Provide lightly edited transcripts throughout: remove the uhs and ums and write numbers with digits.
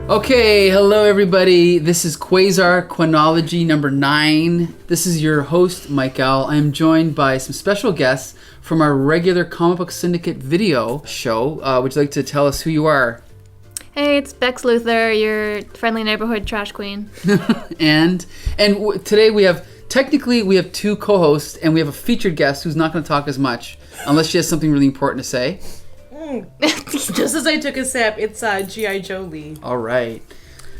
Okay, hello everybody. This is Quasar Qua-Nology number 9. This is your host, Mike Owl. I am joined by some special guests from our regular Comic Book Syndicate video show. Would you like to tell us who you are? Hey, it's Bex Luthor, your friendly neighborhood trash queen. and today we have two co-hosts, and we have a featured guest who's not going to talk as much unless she has something really important to say. Just as I took a sip, it's G.I.Jolie. All right.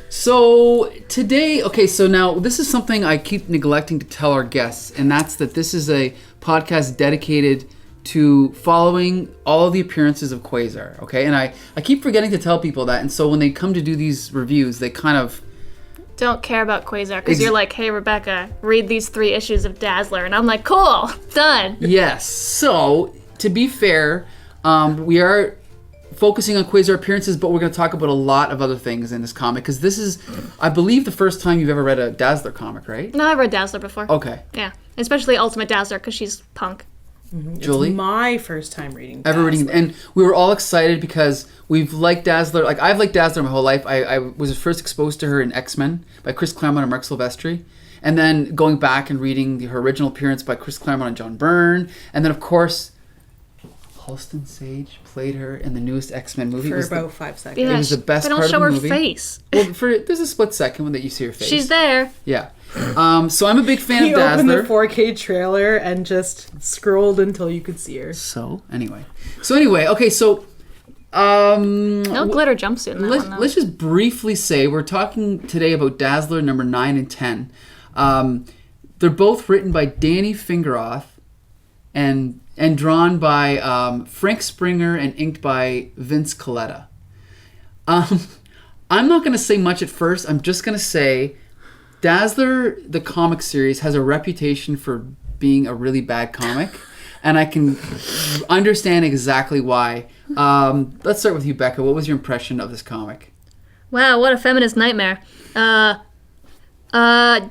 So today, so now this is something I keep neglecting to tell our guests, and that's that this is a podcast dedicated to following all of the appearances of Quasar, okay? And I keep forgetting to tell people that, and so when they come to do these reviews, they kind of don't care about Quasar because you're like, hey, Rebecca, read these 3 issues of Dazzler. And I'm like, cool, done. Yes. So, to be fair, we are focusing on Quasar appearances, but we're going to talk about a lot of other things in this comic because this is, I believe, the first time you've ever read a Dazzler comic, right? No, I've read Dazzler before. Okay. Yeah, especially Ultimate Dazzler because she's punk. Mm-hmm. Julie? It's my first time reading Dazzler. And we were all excited because we've liked Dazzler. Like, I've liked Dazzler my whole life. I was first exposed to her in X-Men by Chris Claremont and Mark Silvestri. And then going back and reading her original appearance by Chris Claremont and John Byrne. And then, of course, Halston Sage played her in the newest X-Men movie. For about 5 seconds. Yeah, it was the best part of the movie. They don't show her face. Well, there's a split second when that you see her face. She's there. Yeah. So I'm a big fan of Dazzler. He opened the 4K trailer and just scrolled until you could see her. So anyway, okay. So no glitter jumpsuit in that one, though. Let's just briefly say we're talking today about Dazzler number 9 and 10. They're both written by Danny Fingeroth and drawn by Frank Springer and inked by Vince Colletta. I'm not going to say much at first. I'm just going to say Dazzler, the comic series, has a reputation for being a really bad comic, and I can understand exactly why. Let's start with you, Becca. What was your impression of this comic? Wow, what a feminist nightmare.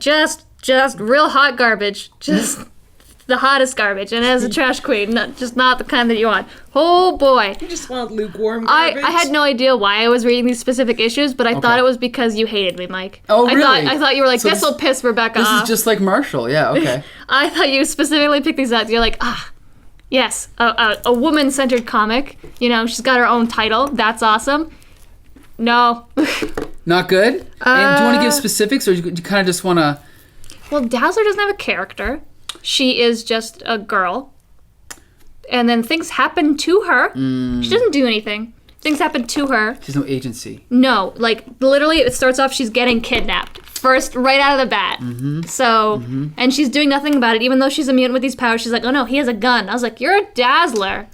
Just real hot garbage. Just the hottest garbage, and as a trash queen, not the kind that you want. Oh boy. You just want lukewarm garbage? I had no idea why I was reading these specific issues, but I thought it was because you hated me, Mike. Oh, really? I thought you were like, this'll piss Rebecca off. This is just like Marshall, yeah, okay. I thought you specifically picked these out. You're like, yes, a woman-centered comic. You know, she's got her own title. That's awesome. No. Not good? And do you want to give specifics, or do you kind of just want to... Well, Dazzler doesn't have a character. She is just a girl. And then things happen to her. She doesn't do anything. Things happen to her. She's no agency. No, like literally it starts off she's getting kidnapped. First, right out of the bat. Mm-hmm. So, and she's doing nothing about it. Even though she's immune with these powers, she's like, oh no, he has a gun. I was like, you're a Dazzler.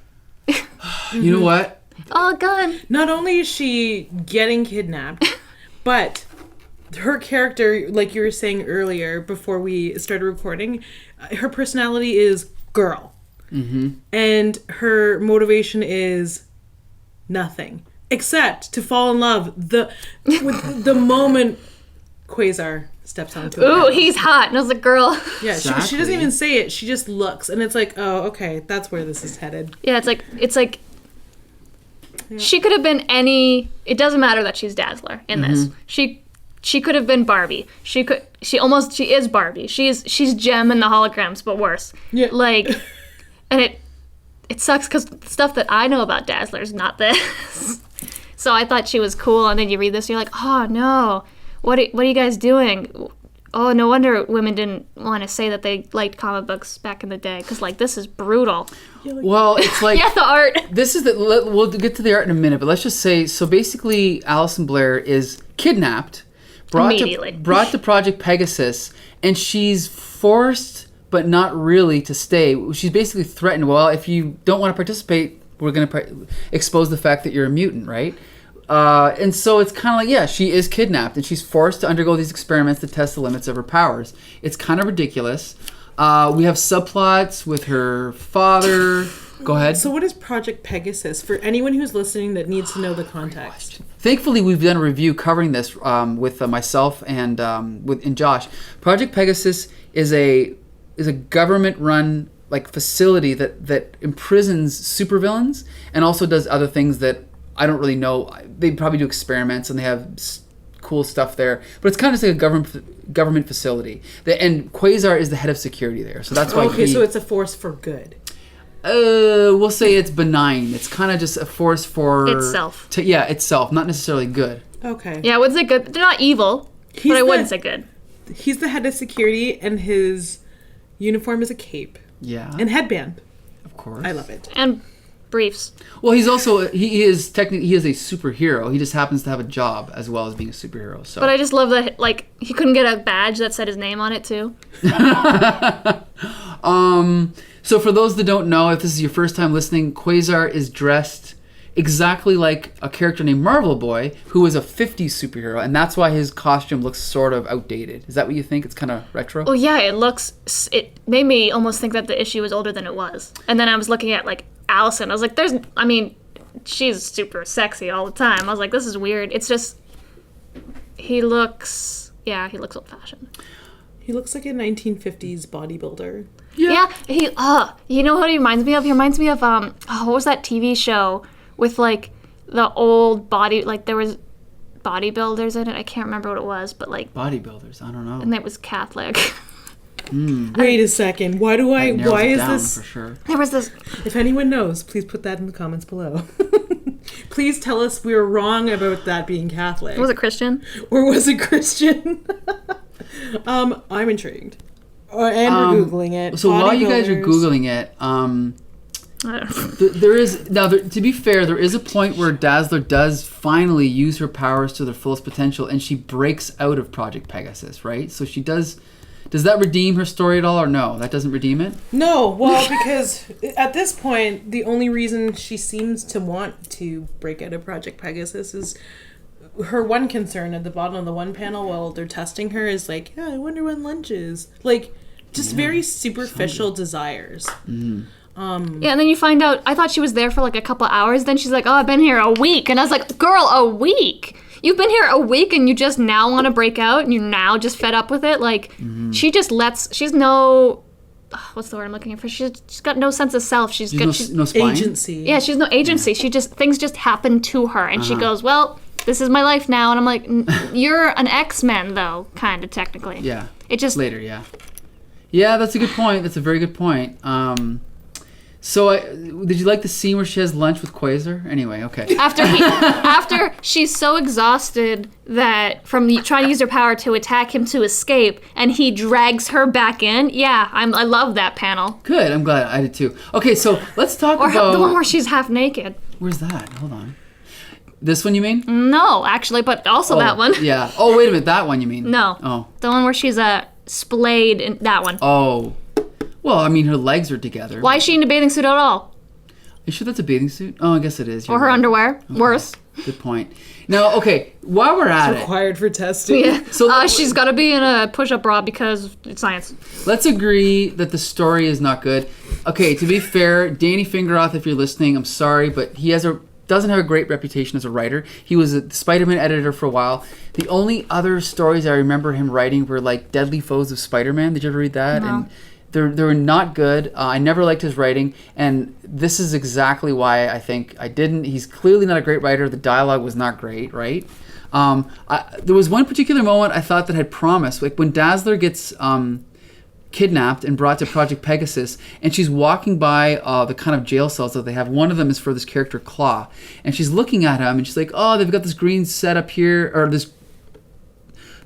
You know what? Oh, a gun. Not only is she getting kidnapped, but her character, like you were saying earlier before we started recording, her personality is girl. Mm-hmm. And her motivation is nothing except to fall in love with the moment Quasar steps onto it. Ooh, he's hot. And I was like, girl. Yeah, exactly. she doesn't even say it. She just looks, and it's like, oh, okay, that's where this is headed. Yeah, it's like yeah. She could have been any. It doesn't matter that she's Dazzler in this. She could have been Barbie. She is Barbie. She's Gem in the holograms, but worse. Yeah. Like, and it sucks because stuff that I know about Dazzler is not this. So I thought she was cool, and then you read this, and you're like, oh no, what are you guys doing? Oh, no wonder women didn't want to say that they liked comic books back in the day, because like this is brutal. Well, it's like yeah, the art. We'll get to the art in a minute, but let's just say, so basically, Alison Blair is kidnapped. Brought to Project Pegasus, and she's forced, but not really, to stay. She's basically threatened, well, if you don't want to participate, we're going to expose the fact that you're a mutant, right? And so it's kind of like, yeah, she is kidnapped, and she's forced to undergo these experiments to test the limits of her powers. It's kind of ridiculous. We have subplots with her father. Go ahead. So what is Project Pegasus? For anyone who's listening that needs to know the context. Thankfully, we've done a review covering this with myself and Josh. Project Pegasus is a government-run like facility that imprisons supervillains and also does other things that I don't really know. They probably do experiments and they have cool stuff there, but it's kind of just like a government facility. And Quasar is the head of security there, so that's why. Okay, so it's a force for good. We'll say it's benign. It's kind of just a force for Itself. Itself, not necessarily good. Okay. Yeah, I wouldn't say good. They're not evil, but I wouldn't say good. He's the head of security, and his uniform is a cape. Yeah. And headband. Of course. I love it. And briefs. Well, he is technically a superhero. He just happens to have a job as well as being a superhero. So. But I just love that, like, he couldn't get a badge that said his name on it too. So for those that don't know, if this is your first time listening, Quasar is dressed exactly like a character named Marvel Boy, who was a 50s superhero, and that's why his costume looks sort of outdated. Is that what you think? It's kind of retro? Well, yeah, it made me almost think that the issue was older than it was. And then I was looking at, like, Allison. I was like, she's super sexy all the time. I was like, this is weird. It's just, he looks old-fashioned. He looks like a 1950s bodybuilder. Yeah, you know what he reminds me of? He reminds me of, what was that TV show with, like, the old there was bodybuilders in it. I can't remember what it was, but, like... Bodybuilders, I don't know. And it was Catholic. Wait a second. Why is this? For sure. There was this... If anyone knows, please put that in the comments below. Please tell us we were wrong about that being Catholic. Was it Christian? Or was it Christian? I'm intrigued. And we're Googling it. So while you guys are Googling it, to be fair, there is a point where Dazzler does finally use her powers to their fullest potential, and she breaks out of Project Pegasus, right? So she does. Does that redeem her story at all, or no? That doesn't redeem it? No, well, because at this point, the only reason she seems to want to break out of Project Pegasus is her one concern at the bottom of the one panel while they're testing her is like, yeah, I wonder when lunch is. Like, just very superficial desires. Yeah, and then you find out, I thought she was there for like a couple hours, then she's like, oh, I've been here a week. And I was like, girl, a week? You've been here a week and you just now want to break out and you're now just fed up with it? Like, she just she's no... what's the word I'm looking for? She's got no sense of self. She's no spine? Agency. Yeah, she's no agency. She just, things just happen to her. And she goes, well, this is my life now. And I'm like, you're an X-Men though, kind of technically. Yeah. It just... Later, yeah. Yeah, that's a good point. That's a very good point. So, did you like the scene where she has lunch with Quasar? Anyway, okay. After she's so exhausted that from trying to use her power to attack him to escape, and he drags her back in. Yeah, I love that panel. Good. I'm glad I did too. Okay, so let's talk or about the one where she's half naked. Where's that? Hold on. This one you mean? No, actually, but also that one. Yeah. Oh, wait a minute. That one you mean? No. Oh. The one where she's splayed. In that one. Oh. Well, I mean, her legs are together. Why is she in a bathing suit at all? You sure that's a bathing suit? Oh, I guess it is. Or her underwear. Okay. Worse. Good point. Now, okay, while we're at it's required for testing. Yeah. So she's got to be in a push-up bra because it's science. Let's agree that the story is not good. Okay, to be fair, Danny Fingeroth, if you're listening, I'm sorry, but he doesn't have a great reputation as a writer. He was a Spider-Man editor for a while. The only other stories I remember him writing were like Deadly Foes of Spider-Man. Did you ever read that? No. And they were not good. I never liked his writing, and this is exactly why I think I didn't. He's clearly not a great writer. The dialogue was not great, right? There was one particular moment I thought that had promise, like when Dazzler gets kidnapped and brought to Project Pegasus, and she's walking by the kind of jail cells that they have. One of them is for this character Claw, and she's looking at him, and she's like, "Oh, they've got this green set up here, or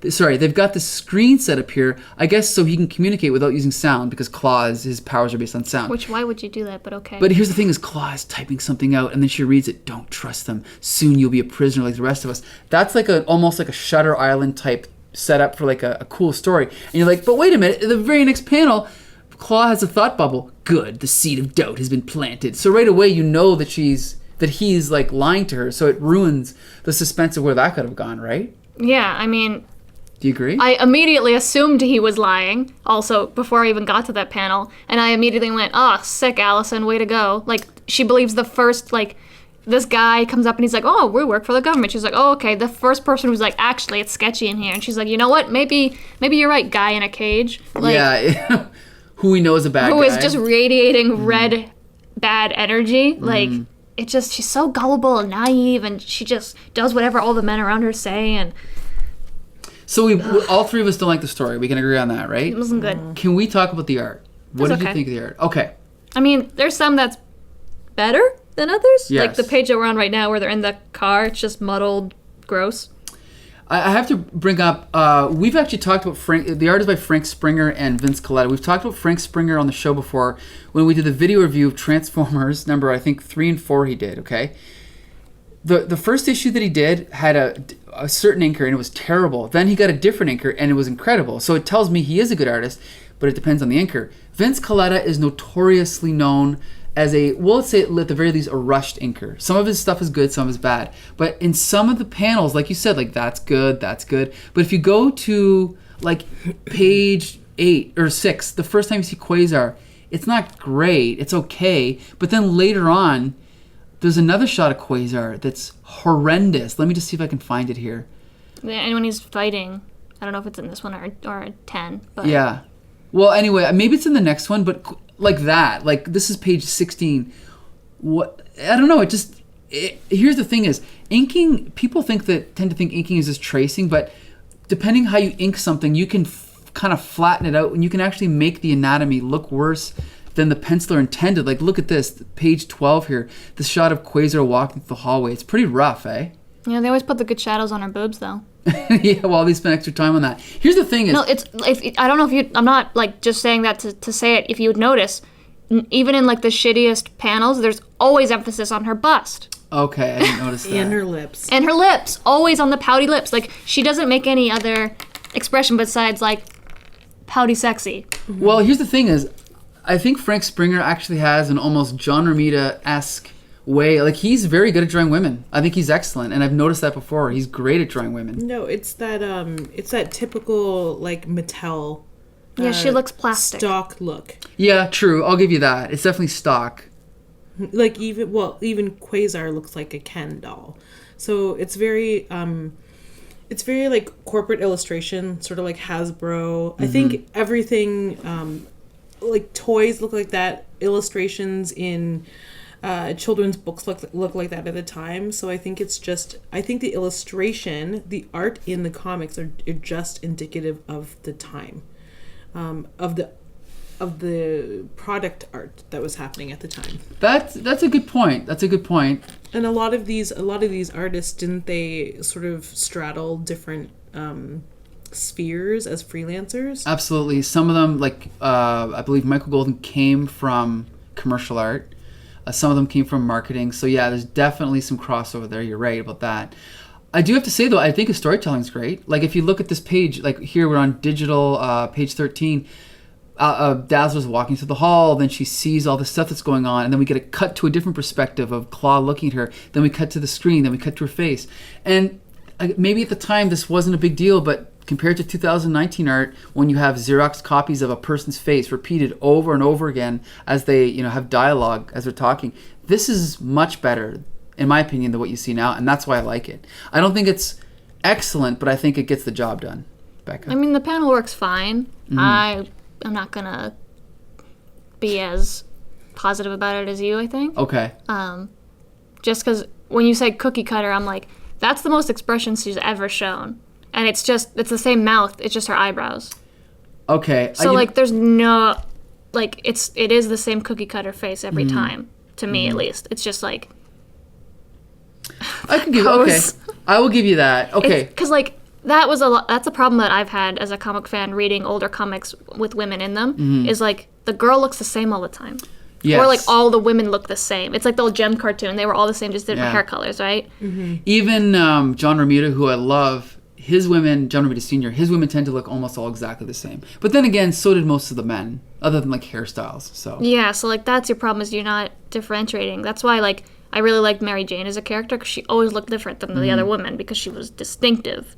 they've got this screen set up here, I guess so he can communicate without using sound, because Claw's, his powers are based on sound." Why would you do that, but okay. But here's the thing is, Claw is typing something out, and then she reads it, "Don't trust them. Soon you'll be a prisoner like the rest of us." That's like almost like a Shutter Island type setup for like a cool story. And you're like, but wait a minute, the very next panel, Claw has a thought bubble. Good, the seed of doubt has been planted. So right away you know that he's like lying to her, so it ruins the suspense of where that could have gone, right? Yeah, I mean... Do you agree? I immediately assumed he was lying, also, before I even got to that panel. And I immediately went, oh, sick, Allison, way to go. Like, she believes the first, like, this guy comes up and he's like, oh, we work for the government. She's like, oh, okay. The first person who's like, actually, it's sketchy in here. And she's like, you know what? Maybe you're right, guy in a cage. Like, yeah, who we know is a bad guy. Who is just radiating red, bad energy. Like, she's so gullible and naive, and she just does whatever all the men around her say, and So all three of us don't like the story. We can agree on that, right? it wasn't good. Can we talk about the art? What did you okay. think of the art? Okay. I mean, there's some that's better than others. Yes. Like the page that we're on right now where they're in the car, it's just muddled, gross. I have to bring up, we've actually talked about the art is by Frank Springer and Vince Colletta. We've talked about Frank Springer on the show before when we did the video review of Transformers, number, I think, 3 and 4 he did, okay? The first issue that he did had a certain inker, and it was terrible. Then he got a different inker, and it was incredible. So it tells me he is a good artist, but it depends on the inker. Vince Colletta is notoriously known as let's say at the very least, a rushed inker. Some of his stuff is good, some of it is bad. But in some of the panels, like you said, like that's good. But if you go to like page 8 or 6, the first time you see Quasar, it's not great. It's okay. But then later on, there's another shot of Quasar that's horrendous. Let me just see if I can find it here. Yeah, and when he's fighting, I don't know if it's in this one or 10. But Yeah. Well, anyway, maybe it's in the next one, but like that. Like, this is page 16. What? I don't know. Here's the thing is, inking, people tend to think inking is just tracing, but depending how you ink something, you can kind of flatten it out, and you can actually make the anatomy look worse than the penciler intended. Like, look at this, page 12 here. This shot of Quasar walking through the hallway. It's pretty rough, eh? Yeah, they always put the good shadows on her boobs, though. Yeah, well, they spend extra time on that. Here's the thing is... No, I don't know if you... I'm not, like, just saying that to say it. If you would notice, even in, like, the shittiest panels, there's always emphasis on her bust. Okay, I didn't notice that. And her lips. And her lips. Always on the pouty lips. Like, she doesn't make any other expression besides, like, pouty sexy. Well, here's the thing is, I think Frank Springer actually has an almost John Romita-esque way. Like, he's very good at drawing women. I think he's excellent, and I've noticed that before. He's great at drawing women. No, it's that typical like Mattel. Yeah, she looks plastic. Stock look. Yeah, true. I'll give you that. It's definitely stock. Like even Quasar looks like a Ken doll. So it's very like corporate illustration, sort of like Hasbro. I think everything like toys look like that. Illustrations in children's books look like that at the time. So I think the illustration, the art in the comics are just indicative of the time, of the product art that was happening at the time. That's a good point. And a lot of these artists, didn't they sort of straddle different spheres as freelancers? Absolutely. Some of them, like I believe Michael Golden, came from commercial art. Some of them came from marketing. So yeah, there's definitely some crossover there. You're right about that. I do have to say though, I think his storytelling's great. Like if you look at this page, like here we're on digital, page 13. Dazzler's walking through the hall, then she sees all the stuff that's going on, and then we get a cut to a different perspective of Claw looking at her, then we cut to the screen, then we cut to her face. And maybe at the time this wasn't a big deal, but compared to 2019 art, when you have Xerox copies of a person's face repeated over and over again as they have dialogue as they're talking, this is much better, in my opinion, than what you see now, and that's why I like it. I don't think it's excellent, but I think it gets the job done. Becca? I mean, the panel works fine. I'm not gonna be as positive about it as you, I think. Okay. Just because when you say cookie cutter, I'm like, that's the most expression she's ever shown. And it's the same mouth, it's just her eyebrows. Okay. So, there's no, it is the same cookie cutter face every time, to me at least. It's just like, I can give okay. I will give you that. Okay. Because, that's a problem that I've had as a comic fan reading older comics with women in them, is like, the girl looks the same all the time. Yes. Or like all the women look the same. It's like the old Gem cartoon. They were all the same, just different hair colors, right? Mm-hmm. Even John Romita, who I love, John Romita Sr., his women tend to look almost all exactly the same. But then again, so did most of the men, other than like hairstyles. So yeah, so like that's your problem, is you're not differentiating. That's why like I really liked Mary Jane as a character, because she always looked different than the other women, because she was distinctive.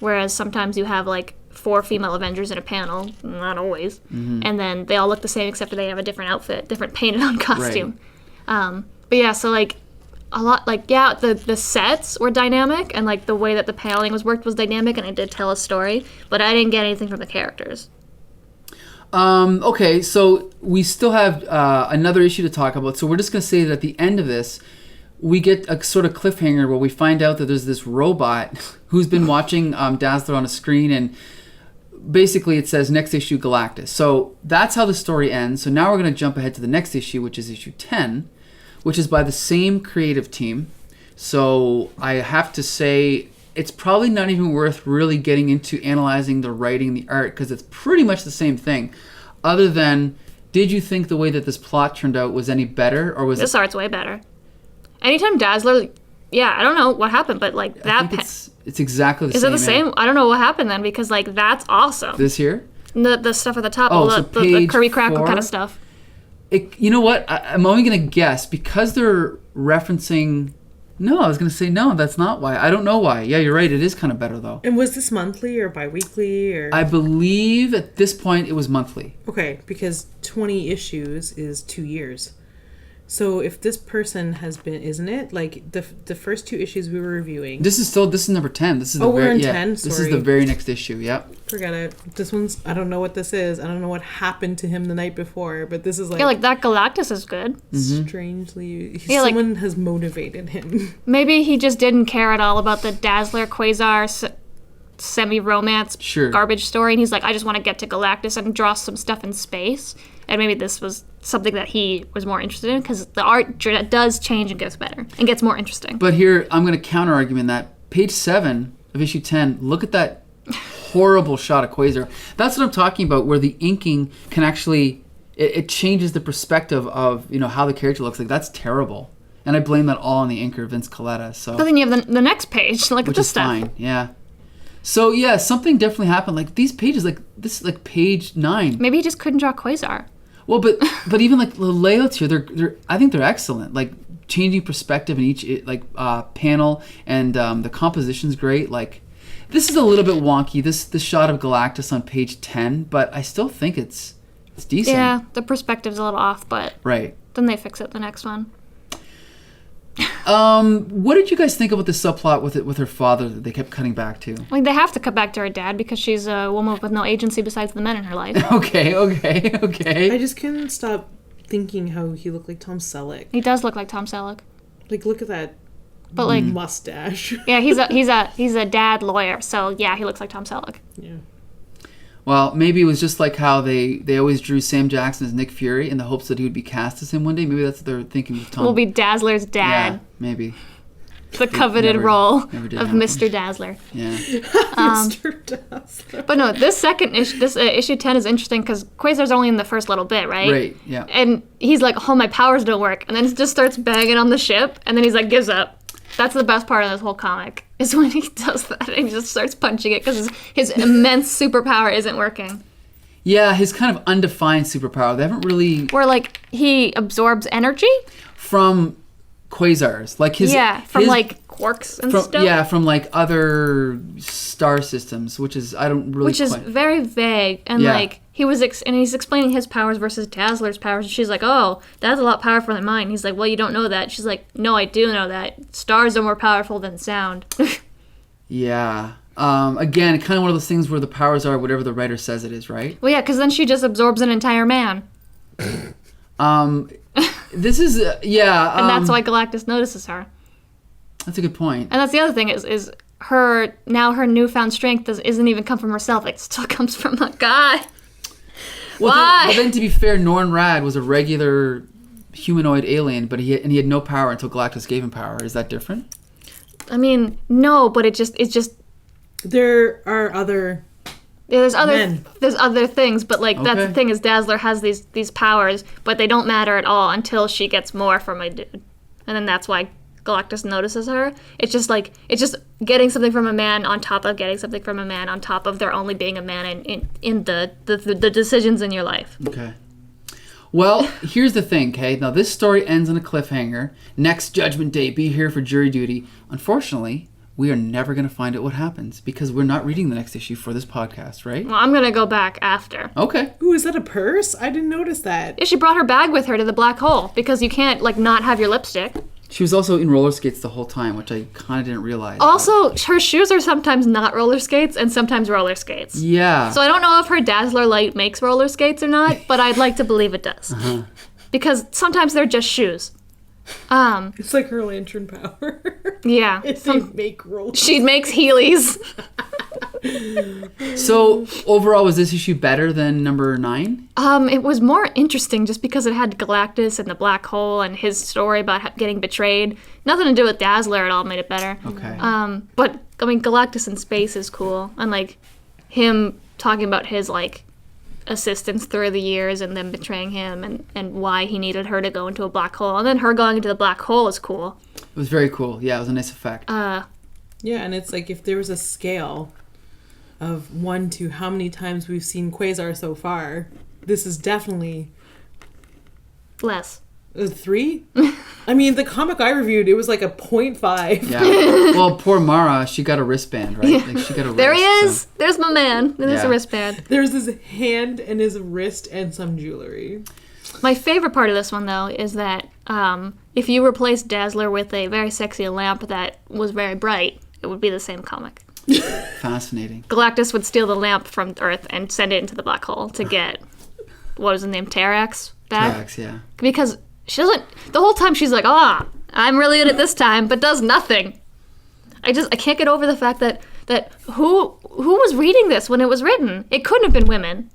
Whereas sometimes you have like 4 female Avengers in a panel, not always, and then they all look the same except for they have a different outfit, different painted on costume. Right. But yeah, so like a lot, like the sets were dynamic, and like the way that the paneling was worked was dynamic, and it did tell a story, but I didn't get anything from the characters. Okay, so we still have another issue to talk about, so we're just going to say that at the end of this, we get a sort of cliffhanger where we find out that there's this robot who's been watching Dazzler on a screen, and basically it says next issue Galactus. So that's how the story ends. So now we're going to jump ahead to the next issue, which is issue 10, which is by the same creative team. So I have to say it's probably not even worth really getting into analyzing the writing, the art, because it's pretty much the same thing. Other than, did you think the way that this plot turned out was any better, or was this art's way better? Anytime Dazzler, yeah, I don't know what happened, but like I think it's exactly the same. Is it the same? I don't know what happened then, because like that's awesome. This here? The stuff at the top, so the curry crackle 4, kind of stuff. You know what? I'm only going to guess because they're referencing. No, I was going to say no. That's not why. I don't know why. Yeah, you're right. It is kind of better though. And was this monthly or bi-weekly or? I believe at this point it was monthly. Okay, because 20 issues is 2 years. So if this person has been, isn't it? Like the first 2 issues we were reviewing. This is number 10. This is we're in 10. This Sorry. is the very next issue. Yep. Forget it. This one's, I don't know what this is. I don't know what happened to him the night before, but this is like. Yeah, like that Galactus is good. Strangely, Yeah, someone has motivated him. Maybe he just didn't care at all about the Dazzler Quasar semi-romance garbage story, and he's like, I just want to get to Galactus and draw some stuff in space. And maybe this was something that he was more interested in, because the art does change and gets better and gets more interesting. But here, I'm going to counter-argument that. Page 7 of issue 10, look at that horrible shot of Quasar. That's what I'm talking about, where the inking can actually, it changes the perspective of, how the character looks. Like, that's terrible. And I blame that all on the inker, Vince Coletta. So. But then you have the next page, like which this is stuff. Fine, yeah. So, yeah, something definitely happened. Like, these pages, like, this is like page 9. Maybe he just couldn't draw Quasar. Well, but even like the layouts here, they're I think they're excellent. Like changing perspective in each panel, and the composition's great. Like this is a little bit wonky. This shot of Galactus on page 10, but I still think it's decent. Yeah, the perspective's a little off, but right. Then they fix it the next one. What did you guys think about the subplot with her father that they kept cutting back to? Like they have to cut back to her dad because she's a woman with no agency besides the men in her life. Okay. I just couldn't stop thinking how he looked like Tom Selleck. He does look like Tom Selleck. Like look at that, but like mustache. Yeah, he's a dad lawyer, so yeah, he looks like Tom Selleck. Yeah. Well, maybe it was just like how they always drew Sam Jackson as Nick Fury in the hopes that he would be cast as him one day. Maybe that's what they're thinking with Tom. Will be Dazzler's dad. Yeah, maybe. The coveted role of happen. Mr. Dazzler. Yeah. Mr. Dazzler. But no, this second issue, issue 10 is interesting because Quasar's only in the first little bit, right? Right, yeah. And he's like, oh, my powers don't work. And then he just starts banging on the ship, and then he's like, gives up. That's the best part of this whole comic, is when he does that and he just starts punching it because his immense superpower isn't working. Yeah, his kind of undefined superpower. They haven't really... Where, like, he absorbs energy? From quasars. Like his... Yeah, from, like, quarks and stuff? Yeah, from, like, other star systems, which is... I don't really Which is very vague. And, like, he was... and he's explaining his powers versus Dazzler's powers. And she's like, oh, that's a lot powerful than mine. He's like, well, you don't know that. She's like, no, I do know that. Stars are more powerful than sound. Yeah. Again, kind of one of those things where the powers are whatever the writer says it is, right? Well, yeah, because then she just absorbs an entire man. This is... and that's why Galactus notices her. That's a good point. And that's the other thing is her newfound strength isn't even come from herself. It still comes from a guy. Well, why? But then to be fair, Norn Rad was a regular humanoid alien, but he had no power until Galactus gave him power. Is that different? I mean, no, but it's just there are other there's men. other things, but like that's Okay. the thing is Dazzler has these powers, but they don't matter at all until she gets more from a dude. And then that's why Galactus notices her. It's just getting something from a man on top of getting something from a man on top of there only being a man in the decisions in your life. Okay. Well, here's the thing, okay? Now, this story ends on a cliffhanger. Next Judgment Day, be here for jury duty. Unfortunately, we are never going to find out what happens because we're not reading the next issue for this podcast, right? Well, I'm going to go back after. Okay. Ooh, is that a purse? I didn't notice that. Yeah, she brought her bag with her to the black hole because you can't, like, not have your lipstick. She was also in roller skates the whole time, which I kind of didn't realize. Also, her shoes are sometimes not roller skates and sometimes roller skates. Yeah. So I don't know if her Dazzler light makes roller skates or not, but I'd like to believe it does. Because sometimes they're just shoes. It's like her lantern power. Yeah. It's they make rolls. She makes Heelys. So overall, was this issue better than number 9? It was more interesting just because it had Galactus and the black hole and his story about getting betrayed. Nothing to do with Dazzler at all made it better. Okay. But I mean, Galactus in space is cool, and like him talking about his like assistance through the years and them betraying him and why he needed her to go into a black hole, and then her going into the black hole is cool. It was very cool. Yeah, it was a nice effect. Yeah, and it's like if there was a scale of 1 to how many times we've seen Quasar so far, this is definitely Less. 3. I mean, the comic I reviewed, it was like a 0.5. Yeah. Well, poor Mara, she got a wristband, right? Yeah. Like she got a There he wrist, is. so- There's my man. There's Yeah. a wristband. There's his hand and his wrist and some jewelry. My favorite part of this one, though, is that if you replaced Dazzler with a very sexy lamp that was very bright, it would be the same comic. Fascinating. Galactus would steal the lamp from Earth and send it into the black hole to get, what was his name, Terax back? Tracks, yeah. Because she doesn't, the whole time she's like, I'm really good at this time, but does nothing. I can't get over the fact that who was reading this when it was written? It couldn't have been women.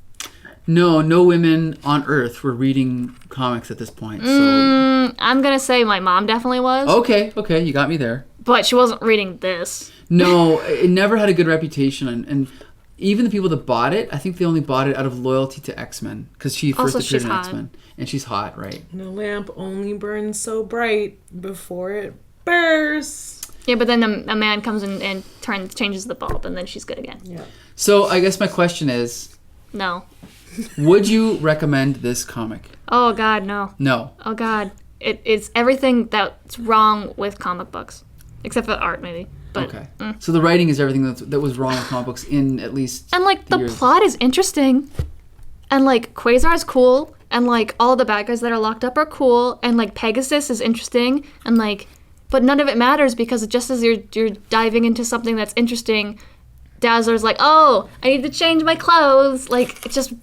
No women on Earth were reading comics at this point. So I'm gonna say my mom definitely was, okay, you got me there. but she wasn't reading this. No, it never had a good reputation, and even the people that bought it, I think they only bought it out of loyalty to X-Men because she first Also, appeared she's in hot. X-Men, and she's hot, right? The lamp only burns so bright before it bursts. Yeah, but then a man comes in and changes the bulb, and then she's good again. Yeah. So I guess my question is, No. would you recommend this comic? Oh God, no. No. Oh God, it's everything that's wrong with comic books, except for the art, maybe. But, Okay. So the writing is everything that was wrong with comic books in at least. And like the years. plot is interesting, and like Quasar is cool, and like all the bad guys that are locked up are cool, and like Pegasus is interesting, and like, but none of it matters because just as you're diving into something that's interesting, Dazzler's like, oh, I need to change my clothes. Like it's just.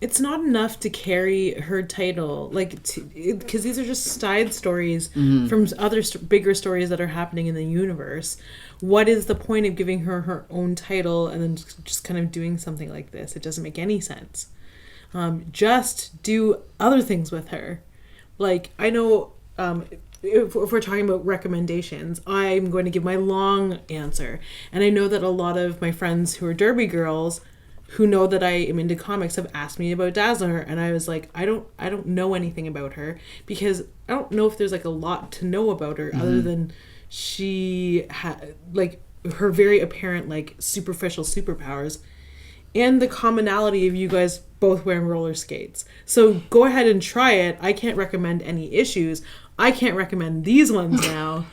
It's not enough to carry her title, like, because these are just side stories from other bigger stories that are happening in the universe. What is the point of giving her her own title and then just kind of doing something like this? It doesn't make any sense. Just do other things with her. Like, I know, if we're talking about recommendations, I'm going to give my long answer. And I know that a lot of my friends who are Derby girls who know that I am into comics have asked me about Dazzler, and I was like, I don't know anything about her because I don't know if there's like a lot to know about her other than she had like her very apparent like superficial superpowers and the commonality of you guys both wearing roller skates. So go ahead and try it. I can't recommend any issues. I can't recommend these ones now.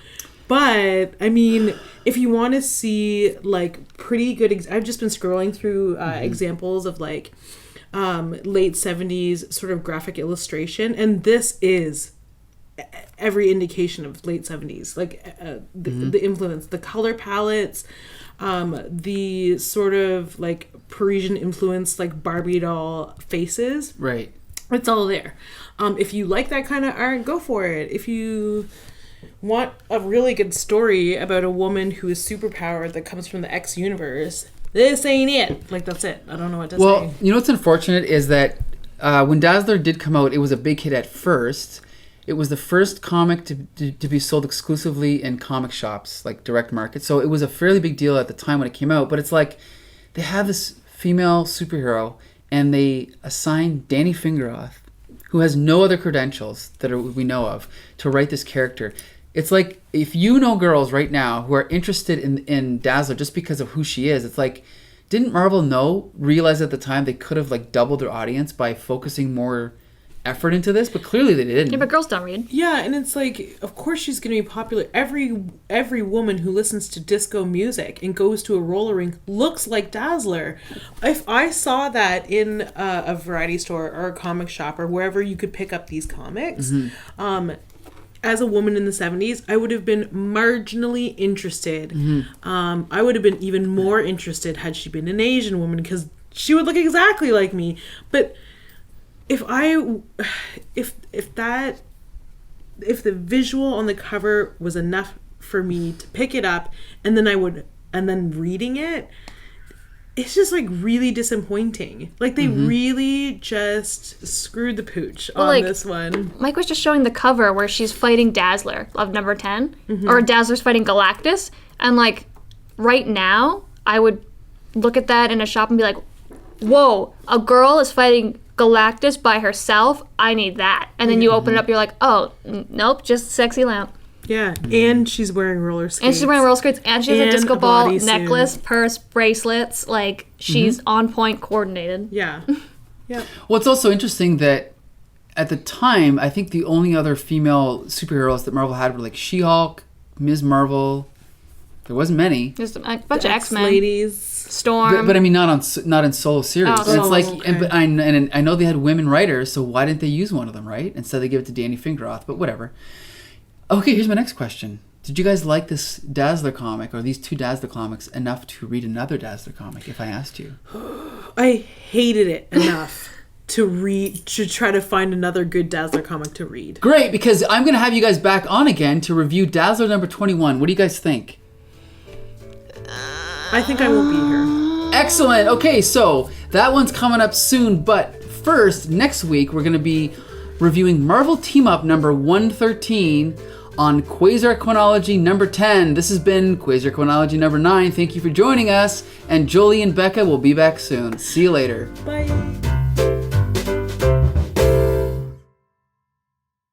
But, I mean, if you want to see, like, pretty good... I've just been scrolling through examples of, like, late 70s sort of graphic illustration. And this is every indication of late 70s. Like, the influence, the color palettes, the sort of, like, Parisian influence, like, Barbie doll faces. Right. It's all there. If you like that kind of art, go for it. If you want a really good story about a woman who is superpowered that comes from the X universe, this ain't it. Like, that's it. I don't know what to say. Well, you know what's unfortunate is that when Dazzler did come out, it was a big hit at first. It was the first comic to be sold exclusively in comic shops, like direct market. So it was a fairly big deal at the time when it came out. But it's like they have this female superhero and they assign Danny Fingeroth, who has no other credentials that we know of, to write this character. It's like, if you know girls right now who are interested in Dazzler just because of who she is, it's like, didn't Marvel realize at the time they could have like doubled their audience by focusing more effort into this? But clearly they didn't. Yeah, but girls don't read. Yeah, and it's like, of course she's going to be popular. Every woman who listens to disco music and goes to a roller rink looks like Dazzler. If I saw that in a variety store or a comic shop or wherever you could pick up these comics, as a woman in the 70s, I would have been marginally interested. I would have been even more interested had she been an Asian woman because she would look exactly like me. But if that if the visual on the cover was enough for me to pick it up, and then reading it, it's just like really disappointing. Like they really just screwed the pooch on like, this one. Mike was just showing the cover where she's fighting Dazzler of number 10, or Dazzler's fighting Galactus, and like right now I would look at that in a shop and be like, whoa, a girl is fighting Galactus by herself, I need that. And then you open it up, you're like, oh, nope, just sexy lamp. Yeah, and she's wearing roller skates. And she's wearing roller skates, and she has a disco ball, bodysuit. necklace, purse, bracelets. Like, she's on point coordinated. Yeah. Yeah. Well, it's also interesting that at the time, I think the only other female superheroes that Marvel had were like She-Hulk, Ms. Marvel. There wasn't many. There's a bunch of X-Men. Ladies. Storm. But I mean, not in solo series. Oh, And it's like, okay. but I know they had women writers, so why didn't they use one of them, right? Instead, they give it to Danny Fingeroth. But whatever. Okay, here's my next question. Did you guys like this Dazzler comic, or these two Dazzler comics, enough to read another Dazzler comic, if I asked you? I hated it enough to try to find another good Dazzler comic to read. Great, because I'm going to have you guys back on again to review Dazzler number 21. What do you guys think? I think I won't be here. Excellent. Okay, so that one's coming up soon, but first, next week, we're going to be reviewing Marvel Team Up number 113 on Quasar Qua-Nology number 10. This has been Quasar Qua-Nology number 9. Thank you for joining us, and Jolie and Becca will be back soon. See you later. Bye.